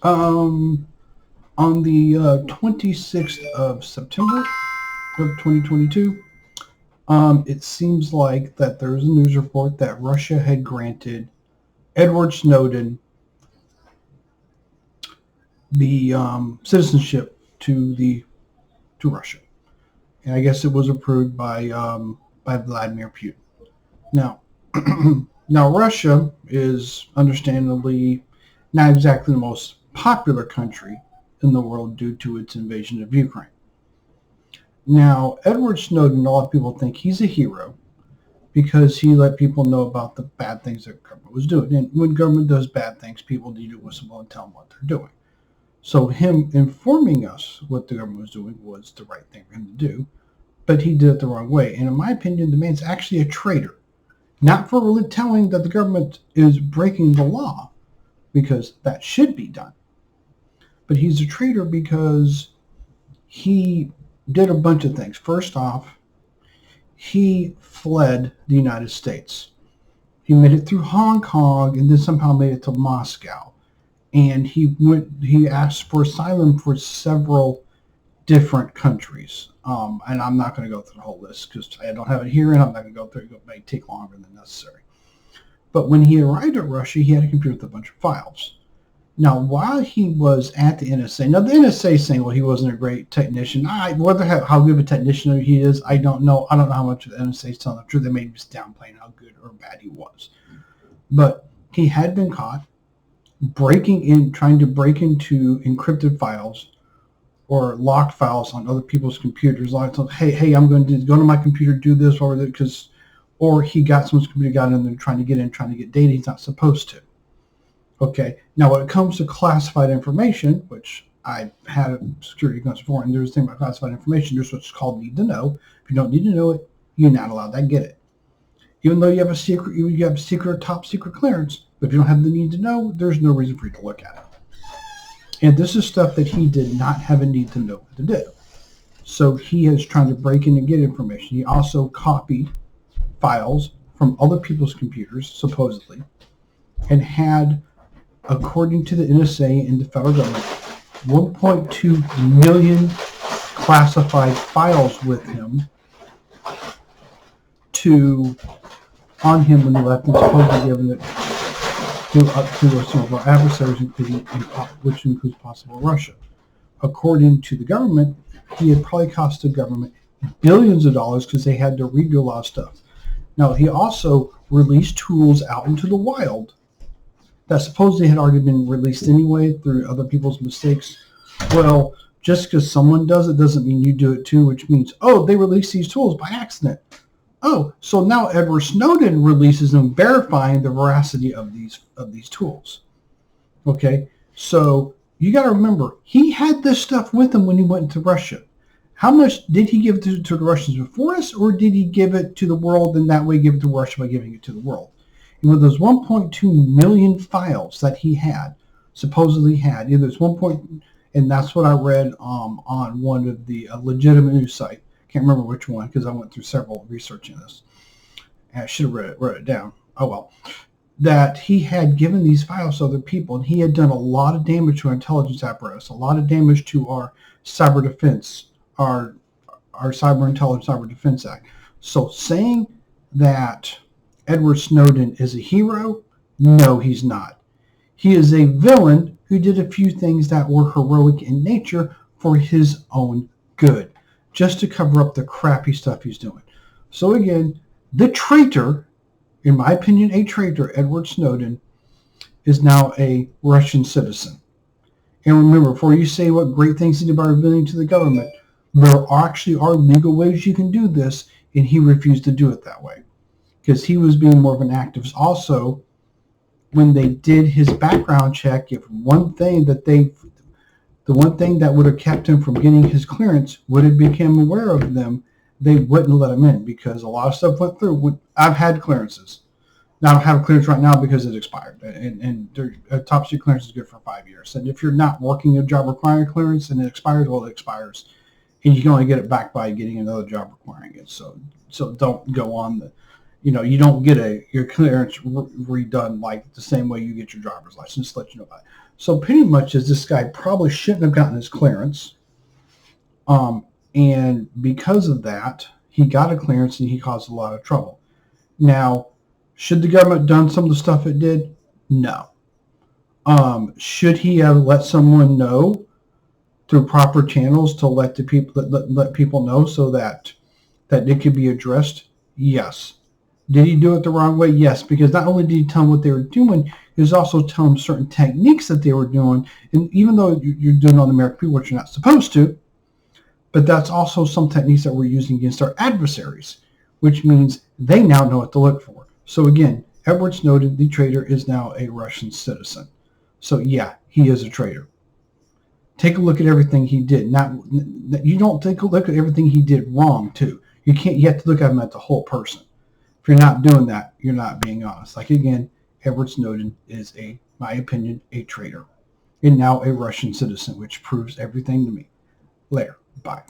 Um, on the 26th of September of 2022, it seems like that there was a news report that Russia had granted Edward Snowden the citizenship to Russia, and I guess it was approved by Vladimir Putin. Now, now Russia is understandably not exactly the most popular country in the world due to its invasion of Ukraine. Now, Edward Snowden, a lot of people think he's a hero because he let people know about the bad things that government was doing. And when government does bad things, people need to whistle and tell them what they're doing. So him informing us what the government was doing was the right thing for him to do, but he did it the wrong way. And in my opinion, the man's actually a traitor. Not for really telling that the government is breaking the law, because that should be done. But he's a traitor because he did a bunch of things. First off, he fled the United States. He made it through Hong Kong and then somehow made it to Moscow. And he asked for asylum for several different countries. And I'm not going to go through the whole list because I don't have it here and I'm not going to go through it. It may take longer than necessary. But when he arrived at Russia, he had a computer with a bunch of files. Now, while he was at the NSA, now the NSA is saying, well, he wasn't a great technician. Whether how good of a technician he is, I don't know. I don't know how much the NSA is telling the truth. They may be downplaying how good or bad he was. But he had been caught trying to break into encrypted files or locked files on other people's computers. Like, hey, I'm going to go to my computer, do this, or he got someone's computer, got in there trying to get data he's not supposed to. Okay, now when it comes to classified information, which I had a security clearance before, and there's a thing about classified information, there's what's called need to know. If you don't need to know it, you're not allowed to get it. Even though you have a secret top secret clearance, but if you don't have the need to know, there's no reason for you to look at it. And this is stuff that he did not have a need to know to do. So he is trying to break in and get information. He also copied files from other people's computers, supposedly, and had, according to the NSA and the federal government, 1.2 million classified files with him on him when he left, and supposedly given it to some of our adversaries, which includes possible Russia. According to the government, he had probably cost the government billions of dollars because they had to redo a lot of stuff. Now, he also released tools out into the wild that supposedly had already been released anyway through other people's mistakes. Well, just because someone does it doesn't mean you do it too, which means, oh, they released these tools by accident. Oh, so now Edward Snowden releases them verifying the veracity of these tools. Okay, so you got to remember, he had this stuff with him when he went to Russia. How much did he give to the Russians before us, or did he give it to the world and that way give it to Russia by giving it to the world? And with those 1.2 million files that he had, supposedly had, either it's 1. And that's what I read on one of the legitimate news site. Can't remember which one because I went through several researching this. And I should have wrote it down. Oh well. That he had given these files to other people, and he had done a lot of damage to our intelligence apparatus, a lot of damage to our cyber defense, our Cyber Intelligence Cyber Defense Act. So saying that Edward Snowden is a hero, no, he's not. He is a villain who did a few things that were heroic in nature for his own good, just to cover up the crappy stuff he's doing. So again, the traitor, in my opinion, a traitor, Edward Snowden, is now a Russian citizen. And remember, before you say what great things he did by revealing to the government, there actually are legal ways you can do this, and he refused to do it that way because he was being more of an activist. Also, when they did his background check, if the one thing that would have kept him from getting his clearance would have become aware of them, they wouldn't let him in because a lot of stuff went through. I've had clearances. Now, I don't have a clearance right now because it expired, and a top secret clearance is good for 5 years. And if you're not working a job requiring clearance and it expires, well, it expires, and you can only get it back by getting another job requiring it. So don't go on you don't get your clearance redone like the same way you get your driver's license, to let you know about it. So pretty much is this guy probably shouldn't have gotten his clearance. And because of that, he got a clearance and he caused a lot of trouble. Now, should the government done some of the stuff it did? No. Should he have let someone know through proper channels to let the people let people know so that it could be addressed? Yes. Did he do it the wrong way? Yes, because not only did he tell them what they were doing, he was also telling them certain techniques that they were doing. And even though you're doing on the American people, which you're not supposed to, but that's also some techniques that we're using against our adversaries, which means they now know what to look for. So again, Edward Snowden, the traitor, is now a Russian citizen. So yeah, he is a traitor. Take a look at everything he did. You don't take a look at everything he did wrong too. You have to look at him at the whole person. If you're not doing that, you're not being honest. Like again, Edward Snowden is my opinion, a traitor. And now a Russian citizen, which proves everything to me. Later. Bye.